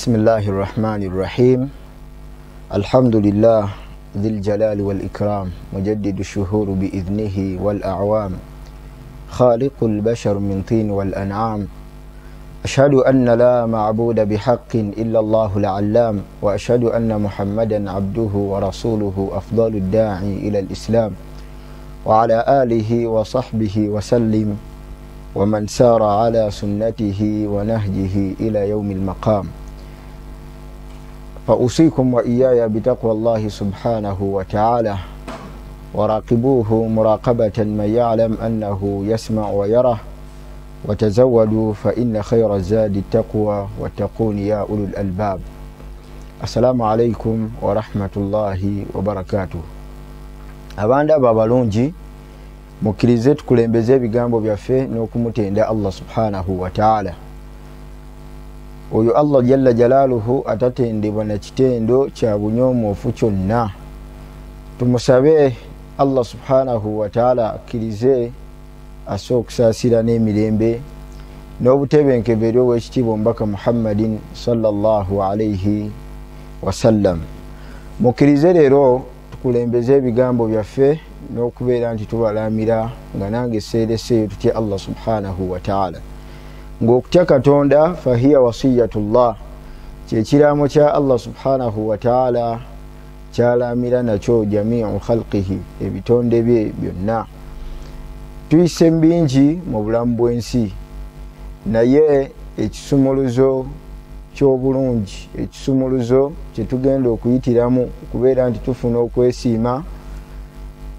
بسم الله الرحمن الرحيم الحمد لله ذي الجلال والإكرام مجدد الشهور بإذنه والأعوام خالق البشر من طين والأنعام أشهد أن لا معبود بحق إلا الله العلام وأشهد أن محمدا عبده ورسوله أفضل الداعي إلى الإسلام وعلى آله وصحبه وسلم ومن سار على سنته ونهجه إلى يوم المقام فأوصيكم وإياي بتقوى الله سبحانه وتعالى وراقبوه مراقبة من يعلم أنه يسمع ويره وتزودوا فإن خير الزاد التقوى واتقون يا أولو الألباب. السلام عليكم ورحمة الله وبركاته. Abanda babalungi mukirize tukulembeze ebigambo byaffe n'okumutenda Allah subhanahu wa ta'ala. Oyo Allah jalla jalaluhu atatendebwa na kitendo kya bunyoomofu kyonna. Tumusabe Allah subhanahu wa ta'ala akkirize asookusaasira n'emirembe n'obutebenkeberyo bw'ekitiibwa omubaka Muhammadin sallallahu alayhi wasallam. Mukirize leero tukulembeze ebigambo byaffe n'okubeera nti tubalamira nga nange seereseeyo tutya Allah subhanahu wa ta'ala. Ng'okutya Katonda fahiya wasiyatullah, kyekiraamo kya Allah subhanahu wa ta'ala kyalamira nakyo jamiu khalqihi, ebitonde bye byonna. Tuyise bingi mu bulamu bw'ensi, naye ekisumuluzo ky'obulungi, ekisumuluzo kye tugenda okuyitiramu okubeera nti tufuna okwesiima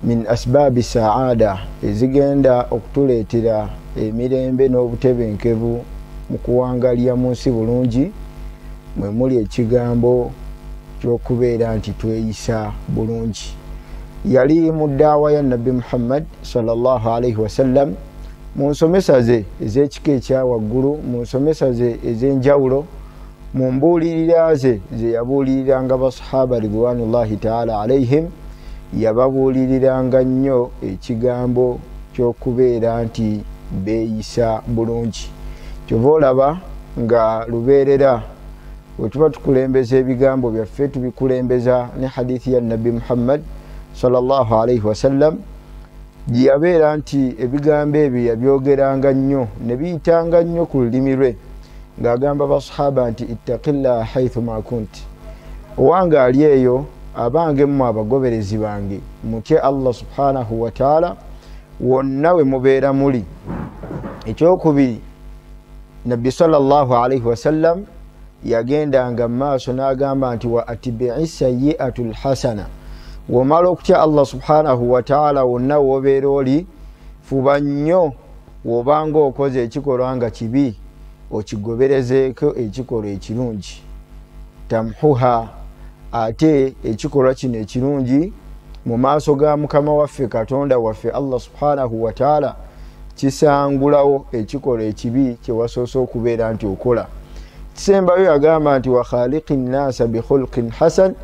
min asbaabi saada, ezigenda okutuleetera emirembe n'obutebenkevu mu kuwangalya mu nsi bulungi, mwe muli ekigambo ky'okubeera nti tweyisa bulungi. Yali mu ddaawa ya Nabbi Muhammad sallallahu alayhi wasallam, mu nsomesa ze ez'ekika ekya waggulu, mu nsomesa ze ez'enjawulo, mu mbuulirira ze ze yabuuliriranga basahaba ridwanullahi ta'ala alayhim, yababuuliriranga nnyo ekigambo ky'okubeera nti beeyisa bulungi. Kyova olaba nga lubeerera bwe tuba tukulembeza ebigambo byaffe tubikulembeza ne hadithi ya Nabbi Muhammad sallallahu alayhi wasallam, gye yabeera nti ebigambo ebyo yabyogeranga nnyo ne biyitanga nnyo ku lulimi lwe, ng'agamba basahaba nti ittaqillaha haythu ma kunti, owange ali eyo abange mmwe abagoberezi bange mutye Allah subhanahu wa ta'ala wonna we mubeera muli. Ekyokubiri, Nabbi sallallahu alayhi wasallam yagendanga maaso n'agamba nti wa atbi'i sayyi'atul hasana, womala okutya Allah subhanahu wa ta'ala wonna wobeera oli, fuba nnyo wobanga okoze ekikolwa nga kibi okigoberezeeko ekikolwa ekirungi. Tamhuha, ate ekikolwa kino ekirungi mu maaso ga Mukama waffe Katonda waffe Allah subhanahu wa ta'ala kisangulawo ekikolwa ekibi kye wasoose okubeera nti okola. Kisembayo yagamba nti wa khaliqin nasa bi khulqin hasan,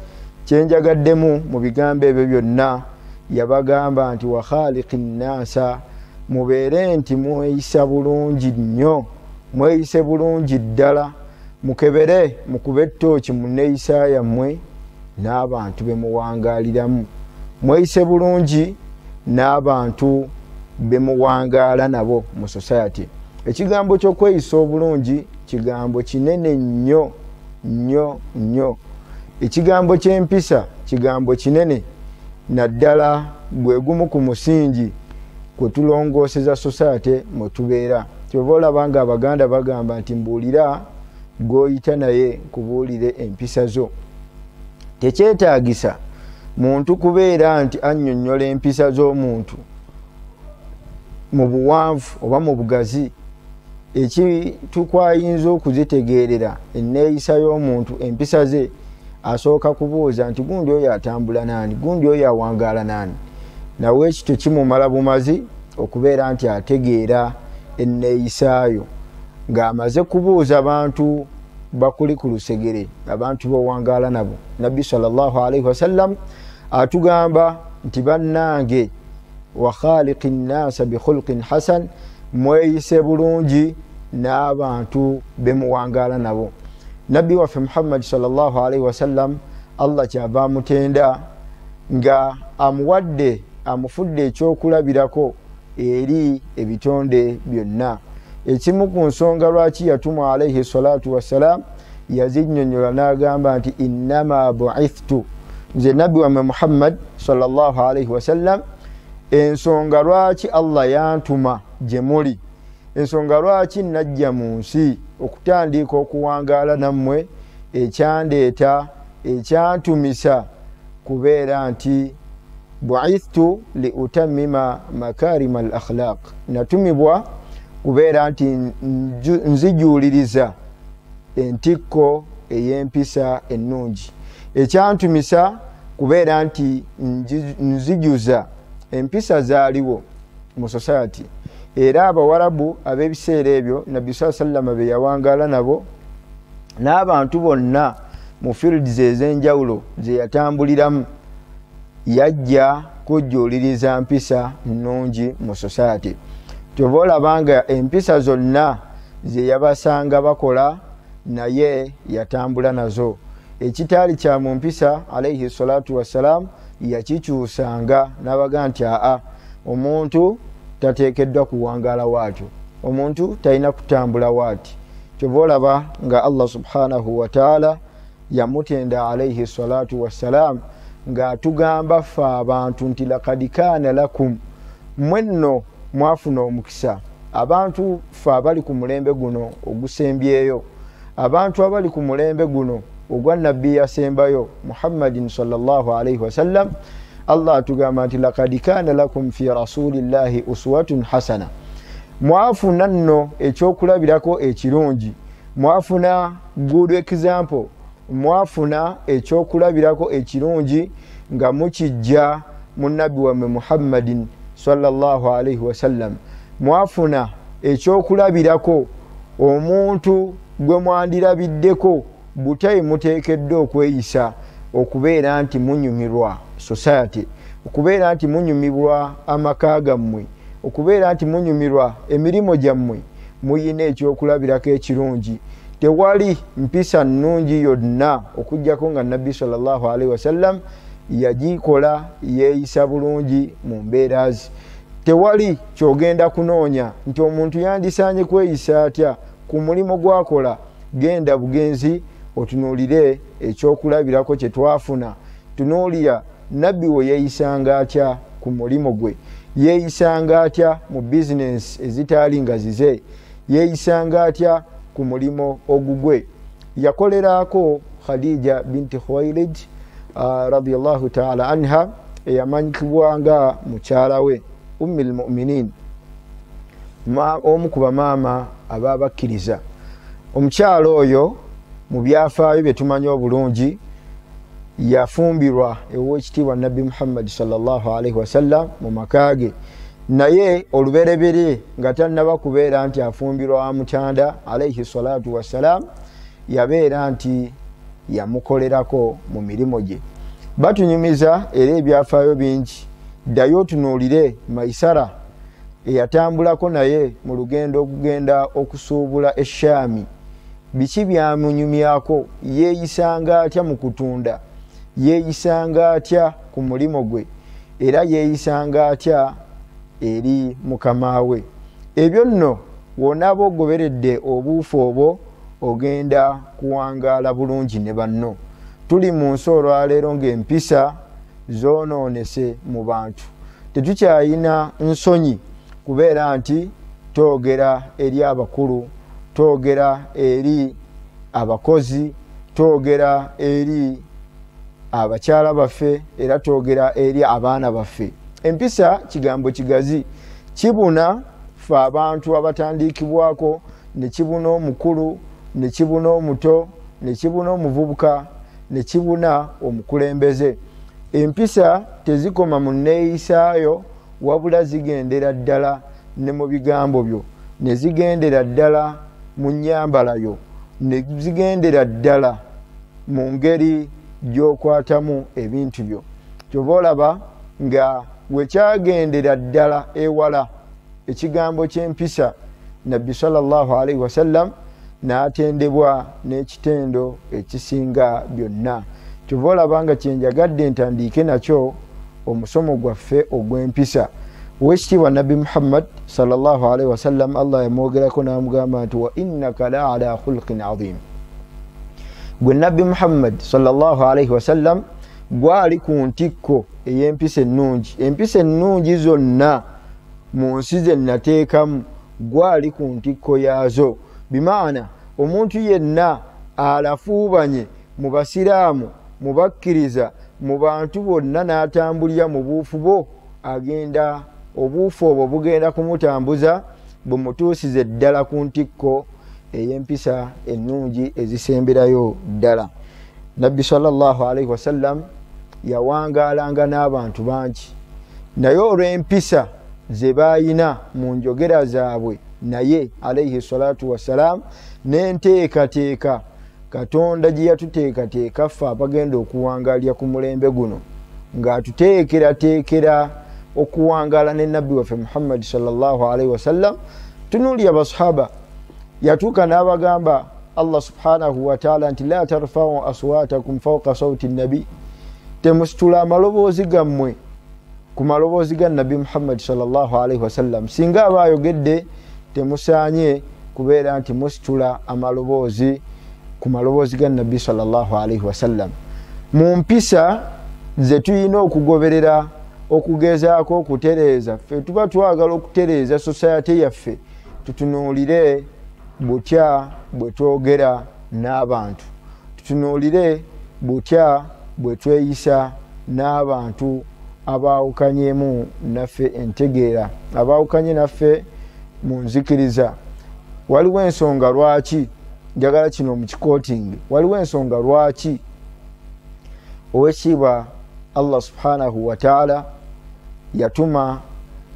kyenjagaddemu mu bigambo ebyo byonna yabagamba nti wa khaliqin nasa, mubeere nti mweyisa bulungi nnyo, mweyise bulungi ddala, mukebere mukube ettooki mu nneeyisa yammwe n'abantu be muwangaaliramu, mweyise bulungi n'abantu be muwangaala nabo mu society. Ekigambo ky'okweyisa obulungi kigambo kinene nnyo nnyo nnyo. Ekigambo ky'empisa kigambo kinene, naddala gwe gumu ku musingi kwe tulongooseza society mwe tubeera. Kyova olaba nga Abaganda bagamba nti mbuulira gw'oyita naye kubuulire empisa zo. Tekyetaagisa muntu kubeera nti annyonnyola empisa z'omuntu mu buwanvu oba mu bugazi. Ekitukayinza okuzitegeerera enneeyisa y'omuntu, empisa ze, asooka kubuuza nti gundi oyo atambula naani, gundi oyo awangaala naani. Nawe ekito kimumala bumazi okubeera nti ategeera enneeyisaayo, ng'amaze kubuuza abantu bakuli ku lusegere, abantu bowangaala nabo. Nabbi sallallahu alayhi wasallam atugamba nti bannange wa khaliqin nasa bi khulqin hasan, mweyise bulungi n'abantu bemuwangaala nabo. nabbi waffe Muhammad sallallahu alaihi wasallam Allah kyava mutenda nga amuwadde amufudde ekyokulabirako eri ebitonde byonna. Ekimu ku nsonga lwaki yatumwa alaihi salatu wassalam yazinnyonnyola n'agamba nti innama bu'ithtu, nze nabbi wamme Muhammad sallallahu alaihi wasallam, ensonga lwaki Allah yantuma gye muli, ensonga lwaki najja mu nsi okutandika okuwangaala nammwe, ekyandeeta ekyantumisa kubeera nti bu'ithtu li utammima makarima al akhlaq, natumibwa kubeera nti nzijuuliriza entikko ey'empisa ennungi, ekyantumisa kubeera nti nzijuza empisa zaaliwo mu society. Era abawarabu ab'ebiseera ebyo nabbi sallallahu be yawangaala nabo n'abantu bonna mu fields ez'enjawulo ze yatambuliramu, yajja kujjuuliriza mpisa nnungi mu society. Kyova olabanga empisa zonna ze yabasanga bakola naye yatambula nazo. Ekitaali kya mu mpisa alaihi salatu wassalam yakikyusanga n'abaga nti omuntu tateekeddwa kuwangaala waatyo, omuntu talina kutambula waati. Kyova olaba nga Allah subhanahu wa ta'ala yamutenda alaihi salatu wassalam ng'atugamba ffe abantu nti laqad kaana lakum, mwenno mwafuna omukisa. Abantu ffe abali ku mulembe guno ogusembyeyo, abantu abali ku mulembe guno ogwa nabbi yasembayo Muhammadin sallallahu alaihi wasallam, Allah atugamba nti laqad kaana lakum fi rasulillahi uswatun hasana, mwafuna nno ekyokulabirako ekirungi, mwafuna good example, mwafuna ekyokulabirako ekirungi nga mukijja mu nabbi wamme Muhammadin sallallahu alaihi wasallam, mwafuna ekyokulabirako omuntu gwe mwandirabiddeko butayi muteekeddwa okweyisa okubeera nti munyumirwa society, okubeera nti munyumirwa amaka gammwe, okubeera nti munyumirwa emirimu gyammwe, muyina ekyokulabirako ekirungi. Tewali mpisa nnungi yonna okujjako nga nabbi sallallahu alaihi wasallam yagikola yeeyisa bulungi mu mbeera ze. Tewali kyogenda kunoonya nti omuntu yandisaanye kweyisa atya ku mulimu gwakola. Genda bugenzi otunuulire ekyokulabirako kye twafuna. Tunuulira nabbi we yeeyisanga atya ku mulimu gwe, yeeyisanga atya mu bizinesi ezitaali nga zize, yeeyisanga atya ku mulimu ogugwe. Yakolerako Khadija binti Khuwailid radiyallahu ta'ala anha, eyamanyikibwa nga mukyala we ummul mu'minin, omu ku bamaama ababakkiriza. Omukyalo oyo mu byafaayo bye tumanyi obulungi yafumbirwa ew'ekitiibwa nabbi Muhammad sallallahu alaihi wasallam mu maka ge, naye olubereberye nga tannaba kubeera nti afumbirwa wa mukyanda alaihi salatu wassalam, yabeera nti yamukolerako mu mirimu gye. Batunyumiza era ebyafaayo bingi. Ddayo otunuulire Maisara eyatambulako naye mu lugendo okugenda okusuubula Eshaami. Biki byamunyumyako? Yeeyisanga atya mu kutunda, yeeyisanga atya ku mulimo gwe, era yeeyisanga atya eri mukama we. Ebyo nno wonaba ogoberedde obuufu obwo ogenda kuwangaala bulungi ne banno. Tuli mu nsi olwaleero ng'empisa zoonoonese mu bantu. Tetukyayina nsonyi kubeera nti twogera eri abakulu, twogera eri abakozi, twogera eri abakyala baffe, era twogera eri abaana baffe. Empisa kigambo kigazi, kibuna ffe abantu abatandikibwako, ne kibuna omukulu, ne kibuna omuto, ne kibuna omuvubuka, ne kibuna omukulembeze. Empisa tezikoma mu nneeyisaayo, wabula zigendera ddala ne mu bigambo byo, ne zigendera ddala mu nnyambalayo, ne zigendera ddala mu ngeri gy'okwatamu ebintu byo. Kyova olaba nga wekyagendera ddala ewala ekigambo ky'empisa, nabbi sallallahu alaihi wasallam n'atendebwa n'ekitendo ekisinga byonna. Kyova olabanga kyenjagadde ntandiike nakyo omusomo gwaffe ogw'empisa. Oweekitiibwa Nabbi Muhammad sallallahu alaihi wasallam Allah yamwogerako n'amugamba nti wa innaka la ala khulqin azim. Gwe Nabbi Muhammad sallallahu alaihi wasallam gwali ku ntikko ey'empisa ennungi. Empisa ennungi zonna mu nsi ze nateekamu gwali ku ntikko yaazo. Bimaana omuntu yenna alafuubanye mu basiraamu, mu bakkiriza, mu bantu bonna n'atambulira mu buufu bwo, agenda obuufu obwo bugenda kumutambuza bumutuusize ddala ku ntikko ey'empisa ennungi ezisemberayo ddala. Nabbi sallallahu alaihi wasallam yawangaalanga n'abantu bangi, naye olw'empisa ze baayina mu njogera zaabwe naye alaihi salatu wassalam n'enteekateeka Katonda gye yatuteekateeka ffe abagenda okuwangaalira ku mulembe guno, ng'atuteekerateekera okuwangaala ne Nabbi waffe Muhammad sallallahu alaihi wasallam. Tunuulira basahaba, yatuuka n'abagamba Allah subhanahu wa ta'ala nti la tarfa'u aswatakum fawqa sawti nabi, temusitula amaloboozi gammwe ku maloboozi ga Nabbi Muhammad sallallahu alaihi wasallam. Singa aba ayogedde temusaanye kubeera nti musitula amaloboozi ku maloboozi ga Nabbi sallallahu alaihi wasallam. Mu mpisa ze tuyina okugoberera okugezaako okutereeza, ffe tuba twagala okutereeza society yaffe, tutunuulire butya bwe twogera n'abantu, tutunuulire butya bwe tweyisa n'abantu abaawukanyemu naffe entegeera, abaawukanye naffe mu nzikiriza. Waliwo ensonga lwaki njagala kino mu kikootingi, waliwo ensonga lwaki oweekitiibwa Allah subhanahu wa ta'ala yatuma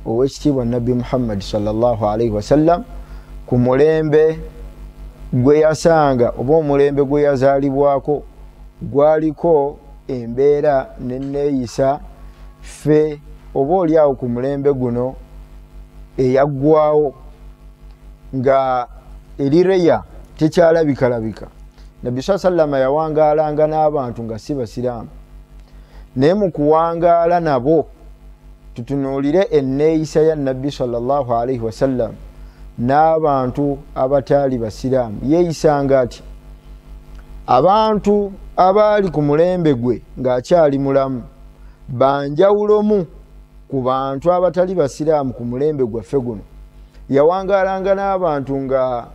oweekitiibwa Nabbi Muhammad sallallahu alaihi wasallam ku mulembe gwe yasanga oba omulembe gwe yazaalibwako gwaliko embeera n'enneeyisa ffe oba oliawo ku mulembe guno eyaggwawo nga erireya tekyalabikalabika. Nabbi sallama yawangaalanga n'abantu nga si basiraamu, naye mu kuwangaala nabo tutunuulire enneeyisa ya Nabbi sallallahu alaihi wasallam n'abantu abataali basiraamu. Yeeyisanga ati abantu abaali ku mulembe gwe ng'akyali mulamu banjawulomu ku bantu abatali basiraamu ku mulembe gwaffe guno. Yawangaalanga n'abantu nga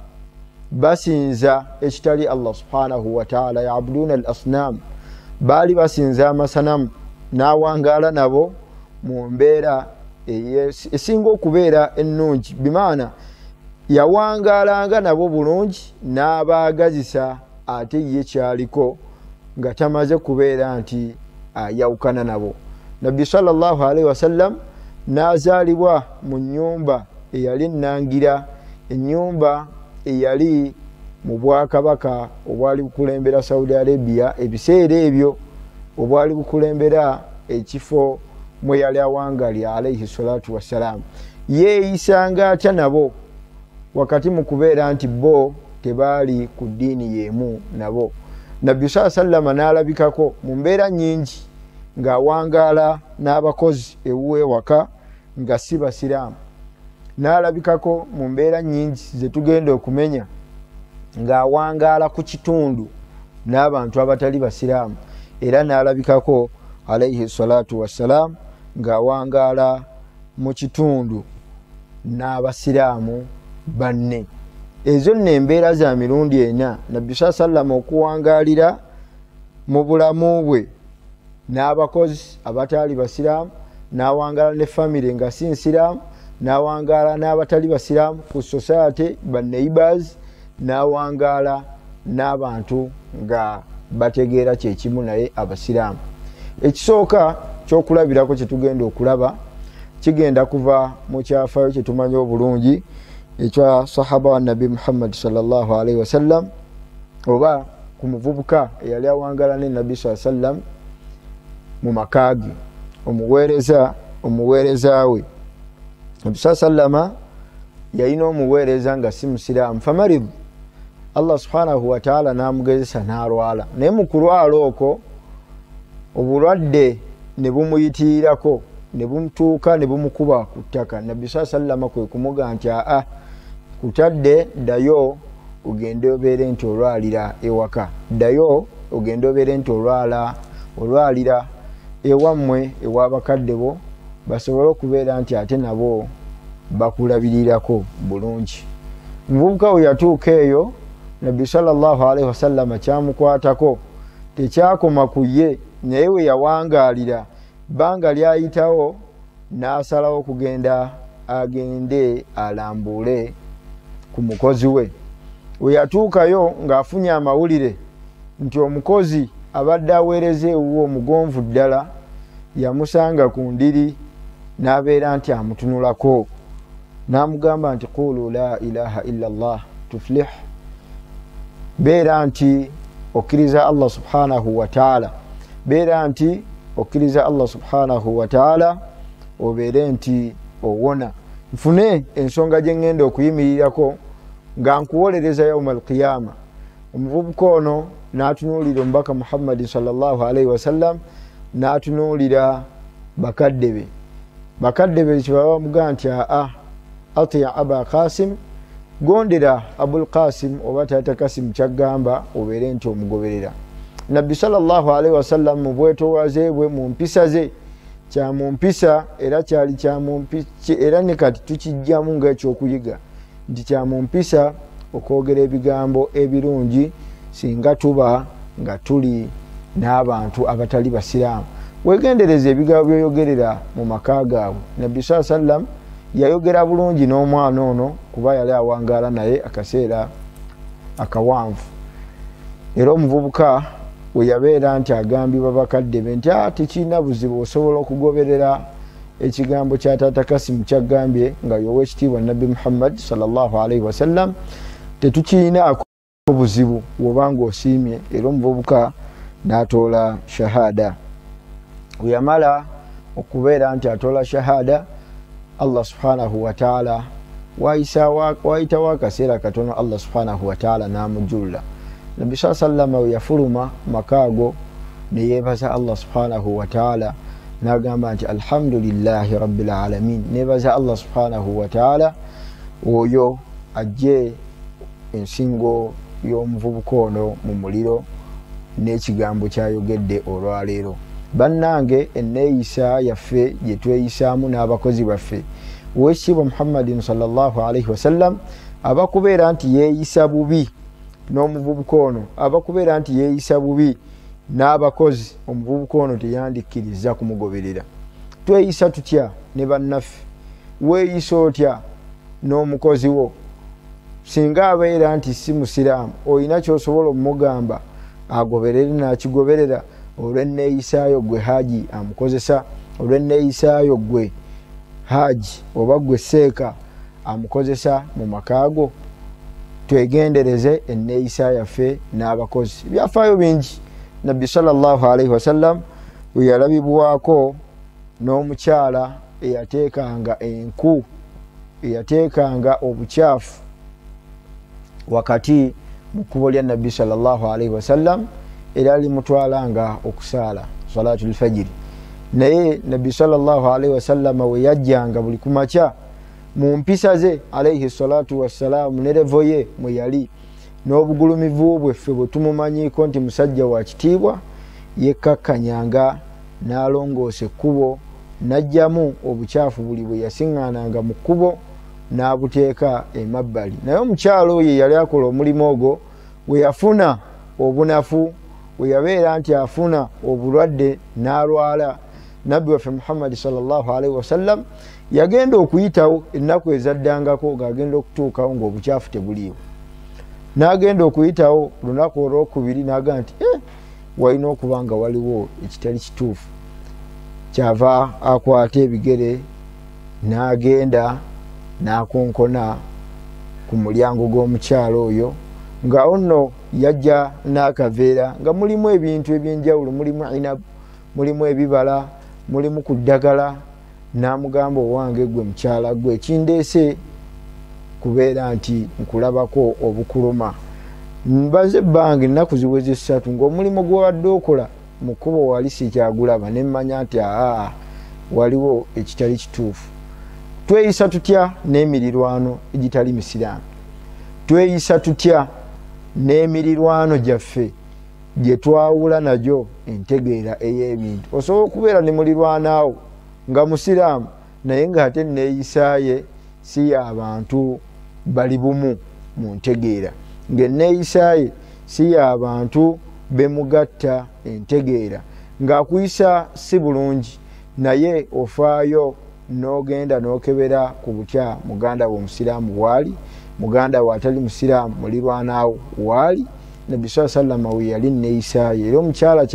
basinza ekitali Allah subhanahu wa ta'ala, ya'buduna al-asnam, baali basinza amasanamu, n'awangaala nabo mu mbeera esinga okubeera ennungi. Bimaana yawangaalanga nabo bulungi n'abaagazisa ate ye kyaliko nga tamaze kubeera nti ayawukana nabo. Nabbi sallallahu alaihi wasallam n'azaalibwa mu nnyumba eyali ennangira, ennyumba eyali mu bwakabaka obwali bukulembera Saudi Arabia ebiseera ebyo, obwali bukulembera ekifo mwe yali awangaalira alaihi salatu wassalam. Yeeyisanga atya nabo wakati mu kubeera nti bo tebaali ku ddiini y'emu nabo. Nabbi sallama n'alabikako mu mbeera nnyingi ng'awangaala n'abakozi ewuwe waka nga si basiraamu, n'alabikako mu mbeera nnyingi ze tugenda okumenya ng'awangaala ku kitundu n'abantu abatali basiraamu, era n'alabikako alaihi salatu wassalam ng'awangaala mu kitundu n'abasiraamu banne. Ezo nno embeera za mirundi ena Nabbi sallama okuwangaalira mu bulamu bwe n'abakozi abataali basiraamu, n'awangaala ne famire nga si nsiraamu, n'awangaala n'abatali basiraamu ku society ba neighbors, n'awangaala n'abantu nga bategeera kyekimu naye abasiraamu. Ekisooka kyokulabirako kye tugenda okulaba kigenda kuva mu kyafayo kye tumanyi obulungi ekya sahaba wa Nabbi Muhammad sallallahu alaihi wasallam, oba ku muvubuka eyali awangaala ne Nabbi sallallahu alaihi wasallam mu makaagi, omuweereza we. Nabbi sallama yalina omuweereza nga si musiraamu, famaridu Allah subhanahu wa ta'ala namugezesa n'alwala naye mu kulwala okwo obulwadde ne bumuyitirako ne bumutuuka ne bumukuba ku ttaka. Nabbi sallallahu kwe kumuga nti kutadde ddayo ogende obeere nti olwalira ewaka, ddayo ogende obeere nti olwalira ewammwe ew'abakadde bo basobole okubeera nti ate nabo bakulabirirako bulungi. Muvubuka we yatuuka eyo Nabbi sallallahu alaihi wasallam kyamukwatako tekyakoma ku ye naye we yawangaalira bbanga lyayitawo n'asalawo kugenda agende alambule ku mukozi we. We yatuukayo ng'afunye amawulire nti omukozi abadde aweereza ewuwo omugonvu ddala yamusanga ku ndiri n'abeera nti amutunulako n'amugamba nti qulu la ilaha illa Allah tuflih, beera nti okkiriza Allah subhanahu wa ta'ala, beera nti okkiriza Allah subhanahu wa ta'ala obeere nti owona. Nfune ensonga gye ŋŋenda okuyimirirako nga nkuwolereza yawma alqiyama. Omuvubuka ono n'atunuulira omubaka Muhammad sallallahu alaihi wasallam, n'atunuulira bakadde be. Bakadde be kye bamugaa nti atiya aba Qasim, gondera Abul Qasim oba taata Kasim kyagamba obeere nti omugoberera. Nabbi sallallahu alaihi wasallam mu bwetoowaze bwe mu mpisa ze kya mu mpisa era kyali kya mu mpisa era ne kati tukijjamu ng'ekyokuyiga nti kya mu mpisa okwogera ebigambo ebirungi singa tuba nga tuli n'abantu abatali basiraamu. Weegendereza ebigambo byoyogerera mu maka gaabwe. Nabbi sallallahu alaihi wasallam yayogera bulungi n'omwana ono kuba yali awangaala naye akaseera akawanvu. Era omuvubuka we yabeera nti agambibwa bakadde be nti tekirina buzibu osobola okugoberera ekigambo kya taata Kasimu kyagambye nga y'owekitiibwa Nabbi Muhammad sallallahu alaihi wasallam, tetukirinaako buzibu wobanga osiimye. Era omuvubuka n'atoola shahada. We yamala okubeera nti atoola shahada, Allah subhanahu wa ta'ala wayitawo akaseera katono, Allah subhanahu wa ta'ala n'amujjulula. Nabbi sallallahu we yafuluma makaago ne yeebaza Allah subhanahu wa ta'ala n'agamba nti alhamdulillahi rabbil alamin, neebaza Allah subhanahu wa ta'ala oyo ajje ensingo y'omuvubuka ono mu muliro n'ekigambo kyayogedde olwaleero. Bannange, enneeyisa yaffe gye tweyisaamu n'abakozi baffe, Oweekitiibwa Muhammadin sallallahu alaihi wasallam abakubeera nti yeeyisa bubi n'omuvubuka ono, abakubeera nti yeeyisa bubi n'abakozi, omuvubuka ono teyandikkiriza kumugoberera. Tweyisa tutya ne bannaffe? Weeyisa otya n'omukozi wo? Singa abeera nti si musiraamu, olina ky'osobola omugamba agoberere n'akigoberera olw'enneeyisaayo gwe haaji amukozesa, olw'enneeyisaayo gwe haaji oba gwe seeka amukozesa mu makaago. Twegendereze enneeyisa yaffe n'abakozi. Byafaayo bingi. Nabbi sallallahu alaihi wasallam we yalabibwako n'omukyala eyateekanga enku, eyateekanga obukyafu wakati mu kkubo lya Nabbi sallallahu alaihi wasallam era limutwalanga okusaala salatul fajiri. Naye Nabbi sallallahu alaihi wasallam we yajjanga buli kumakya mu mpisa ze alaihi salatu wassalamu ne revo ye mwe yali n'obugulumivu bweffe bwe tumumanyiiko nti musajja wa kitiibwa, yekkakkanyanga n'alongoosa ekkubo n'ajjamu obukyafu buli bwe yasiŋŋaananga mu kkubo n'abuteeka emabbali. Naye omukyalo oyo yali akola omulimu ogwo we yafuna obunafu, we yabeera nti afuna obulwadde n'alwala, Nabbi waffe Muhammad sallallahu alaihi wasallam yagenda okuyitawo ennaku ezaddangako ng'agenda okutuukawo ng'obukyafu tebuliiwo. N'agenda okuyitawo lunaku olwokubiri n'agamba nti walina okuba nga waliwo ekitali kituufu. Kyava akwata ebigere n'agenda n'akonkona ku mulyango gw'omukyalo oyo, nga ono yajja n'akaveera nga mulimu ebintu ebyenjawulo, mulimu inabu, mulimu ebibala, mulimu ku ddagala. N'amugamba, owange gwe mukyala gwe, kindeese kubeera nti nkulabako obukuluma. mbaze bangi nnaku ziweze 3 ng'omulimu gwewadde okola mu kkubo wali sikyagulaba ne mmanya nti waliwo ekitali kituufu. Tweyisa tutya n'emirirwano egitali misiraamu? Tweyisa tutya n'emirirwano gyaffe gye twawula nagyo entegeera ey'ebintu? Osobola okubeera ne mulirwanaawo nga musiraamu naye ng'ate neeyisaaye si y'abantu bali bumu mu ntegeera, ng'enneeyisaaye si y'abantu bemugatta entegeera, ng'akuyisa si bulungi naye ofaayo n'ogenda n'okebera ku butya muganda wo omusiraamu waali, muganda wo atali musiraamu mulirwanaawo waali. Nabbi sallama we yali neeyisaaye era omukyala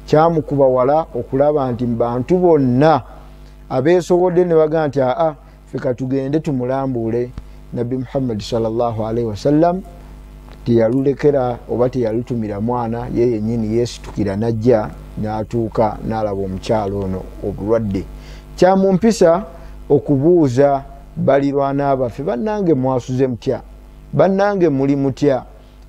kyamukuba wala okulaba nti mu bantu bonna abeesobodde ne baga nti ffe katugende tumulambuule Nabbi Muhammad sallallahu alaihi wasallam teyalulekera oba teyalutumira mwana, ye yennyini yeesitukira najja n'atuuka n'alaba omukyalo ono obulwadde. Kyamumpisa okubuuza balirwana baffe, bannange mwasuze mutya, bannange muli mutya?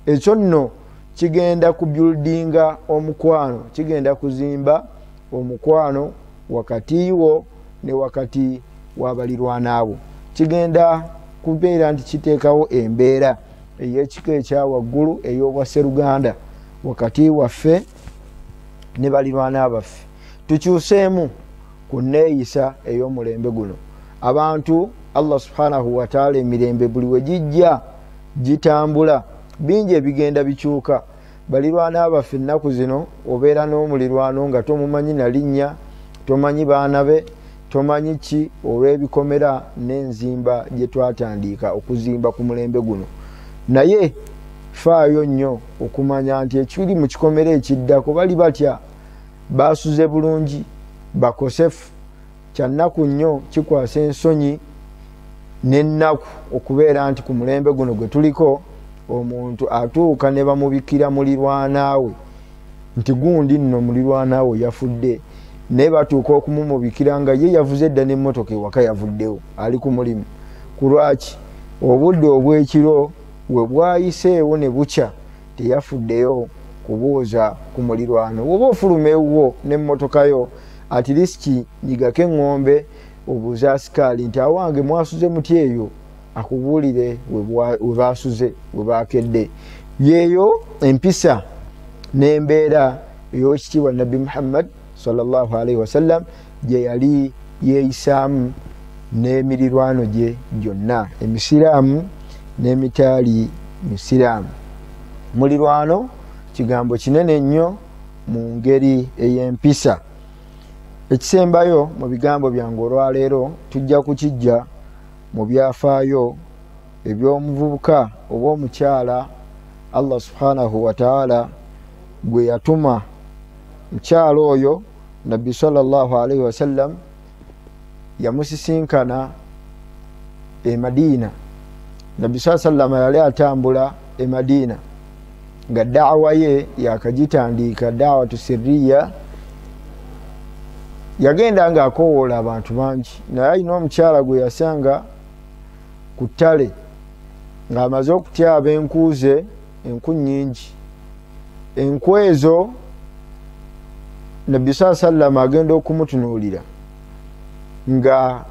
Ekyo nno kigenda kubyuldinga omukwano, kigenda kuzimba omukwano wakati wo ne wakati w'abalirwana abo, kigenda kubeera nti kiteekawo embeera ey'ekika ekya waggulu ey'obwasseruganda wakati waffe ne balirwana baffe. Tukyuseemu ku nneeyisa ey'omulembe guno. Abantu Allah subhanahu wa ta'ala emirembe buli we gijja gitambula, bingi ebigenda bikyuka. Balirwana baffe ennaku zino obeera n'omulirwano nga tomumanyi na linnya, tomanyi baana be, tomanyi ki, olw'ebikomera n'enzimba gye twatandika okuzimba ku mulembe guno. Naye faayo nnyo okumanya nti ekiri mu kikomera ekiddako bali batya, baasuze bulungi, bakosefu. Kyannaku nnyo kikwasa ensonyi n'ennaku okubeera nti ku mulembe guno gwe tuliko omuntu atuuka ne bamubikira mulirwanaawe nti gundi nno mulirwanaawe yafudde, naye batuuka okumumubikira nga ye yavuze edda n'emmotoka ewaka yavuddewo, ali ku mulimu. Ku lwaki? Obudde obw'ekiro we bwayiseewo ne bukya teyafuddeyo kubuuza ku mulirwano. Woba ofuluma ewuwo n'emmotoka yo at least nyigako eŋŋombe obuuza asikaali nti awange mwasuze muti eyo, akubuulire we baasuze we bakedde. Yeeyo empisa n'embeera ey'ekitiibwa Nabbi Muhammad sallallahu alaihi wasallam gye yali yeeyisaamu n'emirirwano gye gyonna, emisiraamu n'emitaali misiraamu. Mulirwano kigambo kinene nnyo mu ngeri ey'empisa. Ekisembayo mu bigambo byange olwaleero tujja kukijja mu byafaayo eby'omuvubuka oba omukyala Allah subhanahu wa ta'ala gwe yatuma. Mukyala oyo Nabbi sallallahu alaihi wasallam yamusisinkana e Madiina. Nabbi sallallahu yali atambula e Madiina nga da'wa ye yakagitandika, da'watu sirriya. Yagenda nga akowoola abantu bangi, naye alina omukyala gwe yasanga ku ttale ng'amaze okutyaba enkuuze, enku nnyingi. Enku ezo Nabbi sallallahu agenda okumutunuulira nga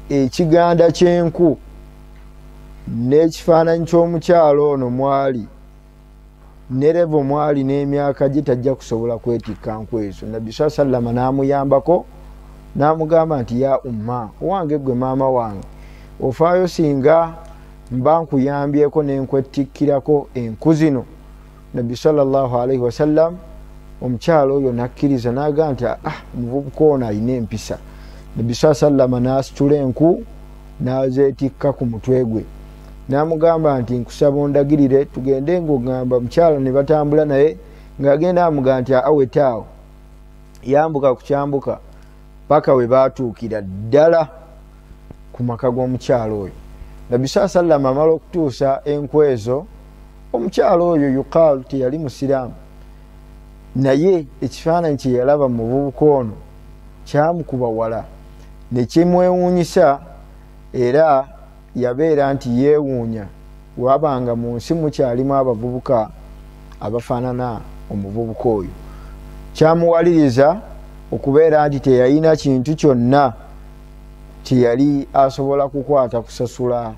ekiganda ky'enku n'ekifaananyi ky'omukyala ono mwali ne levo mwali n'emyaka gye tajja kusobola kwetikka nku ezo. Nabbi sallallahu n'amuyambako n'amugamba nti ya umma, owange gwe maama wange, ofaayo singa mba nkuyambyeko n'enkwetikkirako enku zino. Nabbi sallallahu alaihi wasallam omukyala oyo nakkiriza n'agamba nti omuvubuka ono alina empisa. Nabbi sallallahu n'asitula enku n'azeetikka ku mutwe gwe, n'amugamba nti nkusaba ondagirire tugende ng'ogamba. Mukyala ne batambula naye ng'agenda amugamba nti awetaawo yambuka ku kyambuka paka we baatuukira ddala ku maka g'omukyala oyo. Nabbi sallallahu amala okutuusa enku ezo, omukyala oyo yuqaalu teyali musiraamu, naye ekifaananyi kye yalaba mu buvubuka ono kyamukuba wala ne kimwewuunyisa, era yabeera nti yeewuunya wabanga mu nsi mukyalimu abavubuka abafaanana omuvubuka oyo kyamuwaliriza okubeera nti teyalina kintu kyonna kyeyali asobola kukwata kusasula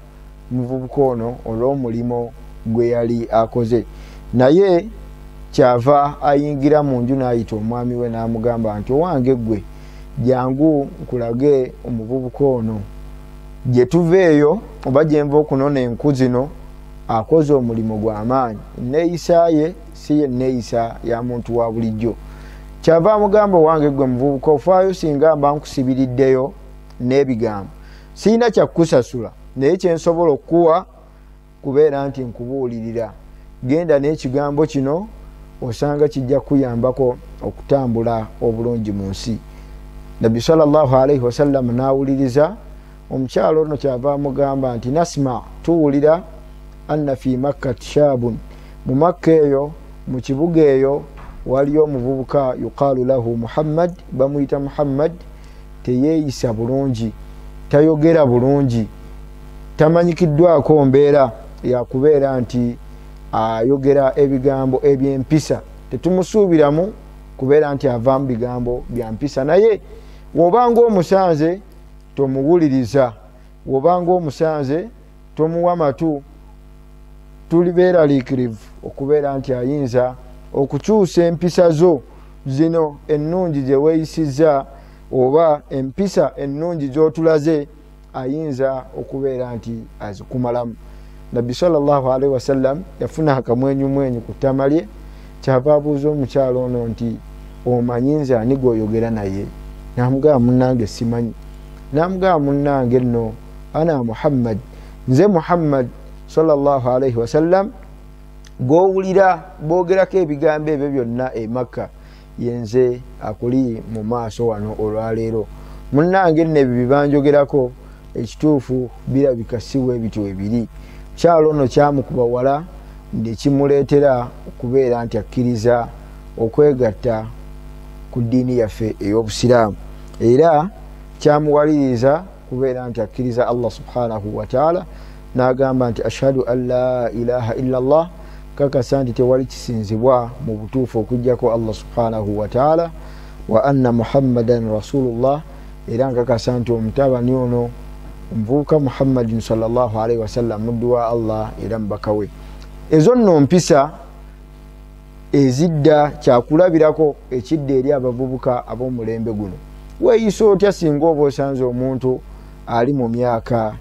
muvubuka ono olw'omulimo gwe yali akoze. Naye kyava ayingira mu nju n'ayita omwami we n'amugamba nti owange gwe jangu nkulage omuvubuka ono gye tuveeyo oba gye nva okunona enku zino akoze omulimo gw'amaanyi. Neeyisa ye si ye neeyisa ya muntu wa bulijjo. Kyava amugamba owange gwe muvubuka ofaayo singa mba nkusibiriddeyo n'ebigambo sirina kyakusasula naye kyensobola okukuwa kubeera nti nkubuulirira. Genda n'ekigambo kino osanga kijja kuyambako okutambula obulungi mu nsi. Nabbi sallallahu alaihi wasallam n'awuliriza omukyalo ono kyava amugamba nti nasma tuwulira anna fi makkat shabun mu Makka eyo mu kibuga eyo waliyo omuvubuka yuqaalu lahu Muhammad bamuyita Muhammad teyeeyisa bulungi tayogera bulungi tamanyikiddwako mbeera yakubeera nti ayogera ebigambo ebyempisa tetumusuubiramu kubeera nti ava mu bigambo bya mpisa. Naye wobanga omusanze tomuwuliriza wobanga omusanze tomuwa matu tulibeeraliikirivu okubeera nti ayinza okukyusa empisa zo zino ennungi gye weeyisizza oba empisa ennungi z'otulaze ayinza okubeera nti azikumalamu. Nabbi sallallahu alaihi wasallam yafuna akamwenyumwenyu ku ttama lye kyava abuuza omukyalo ono nti omanyi nze ani gw'oyogera naye? N'amugamba munnange simanyi. N'amugamba munnange nno ana Muhammad nze Muhammad sallallahu alaihi wasallam gw'owulira boogerako ebigambo ebyo byonna e Makka yenze akuli mu maaso wano olwaleero. Munnange nno ebyo bibanjogerako ekituufu birabika si bwe bityo ebiri. Kyalo ono kyamukuba wala ne kimuleetera okubeera nti akkiriza okwegatta ku ddiini yaffe ey'Obusiraamu era kyamuwaliriza kubeera nti akkiriza Allah subhanahu wa ta'ala n'agamba nti ashhadu an la ilaha illa Allah kakasa nti tewali kisinzibwa mu butuufu okujjako Allah subhanahu wa ta'ala wa anna Muhammadan rasulullah era nkakasa nti omutabani ono omuvubuka Muhammadin sallallahu alaihi wasallam muddu wa Allah era mubaka we. Ezo nno mpisa ezidda kyakulabirako ekidda eri abavubuka ab'omulembe guno. Weeyisa otya singa oba osanze omuntu ali mu myaka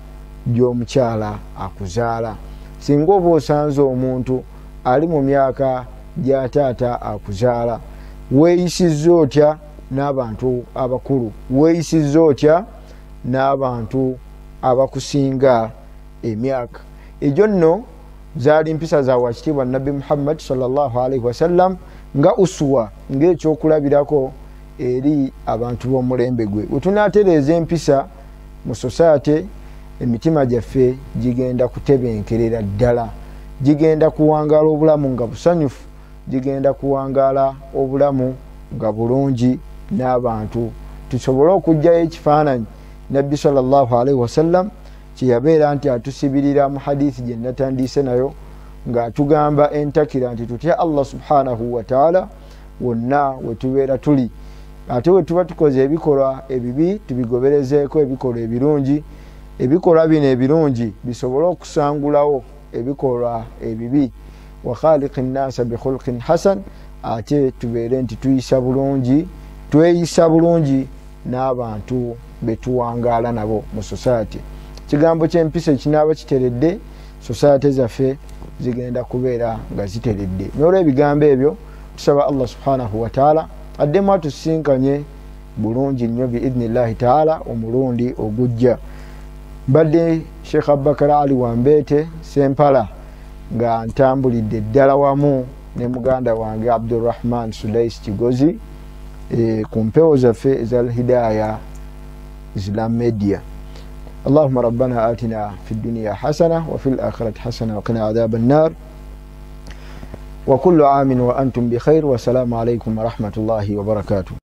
gy'omukyala akuzaala? Singa oba osanze omuntu ali mu myaka gya taata akuzaala? Weeyisizza otya n'abantu abakulu? Weeyisizza otya n'abantu abakusinga emyaka? Egyo nno zaali mpisa za wakitiibwa Nabbi Muhammad sallallahu alaihi wasallam nga uswa ng'ekyokulabirako eri abantu b'omulembe gwe. Wetunaatereeza empisa mu society emitima gyaffe gigenda kutebenkerera ddala, gigenda kuwangaala obulamu nga busanyufu, gigenda kuwangaala obulamu nga bulungi n'abantu. Tusobole okuggyayo ekifaananyi Nabbi sallallahu alaihi wasallam kye yabeera nti atusibirira mu hadithi gye natandiise nayo ng'atugamba entakira nti tutya Allah subhanahu wa ta'ala wonna we tubeera tuli. Ate we tuba tukoze ebikolwa ebibi tubigoberezeeko ebikolwa ebirungi. Ebikolwa bino ebirungi bisobole okusangulawo ebikolwa ebibi. Wa khaliqi nnaasa bi khulqin hasan, ate tubeere nti tuyisa bulungi, tweyisa bulungi n'abantu betuwangaala nabo mu society. Kigambo ky'empisa ekinaaba kiteredde, society zaffe zigenda kubeera nga ziteredde. N'olw'ebigambo ebyo tusaba Allah subhanahu wa ta'ala addemu atusinkanye bulungi nnyo biidhnillahi ta'ala omulundi ogujja. Mbadde Sheikh Abubakar Ali Wambete Sempala nga ntambulidde ddala wamu ne muganda wange Abdurrahman Sudais Kigozi ku mpewo zaffe ez'Al Hidaya Islam Media. اللهم ربنا آتنا في الدنيا حسنة وفي الآخرة حسنة وقنا عذاب النار وكل عام وأنتم بخير والسلام عليكم ورحمة الله وبركاته.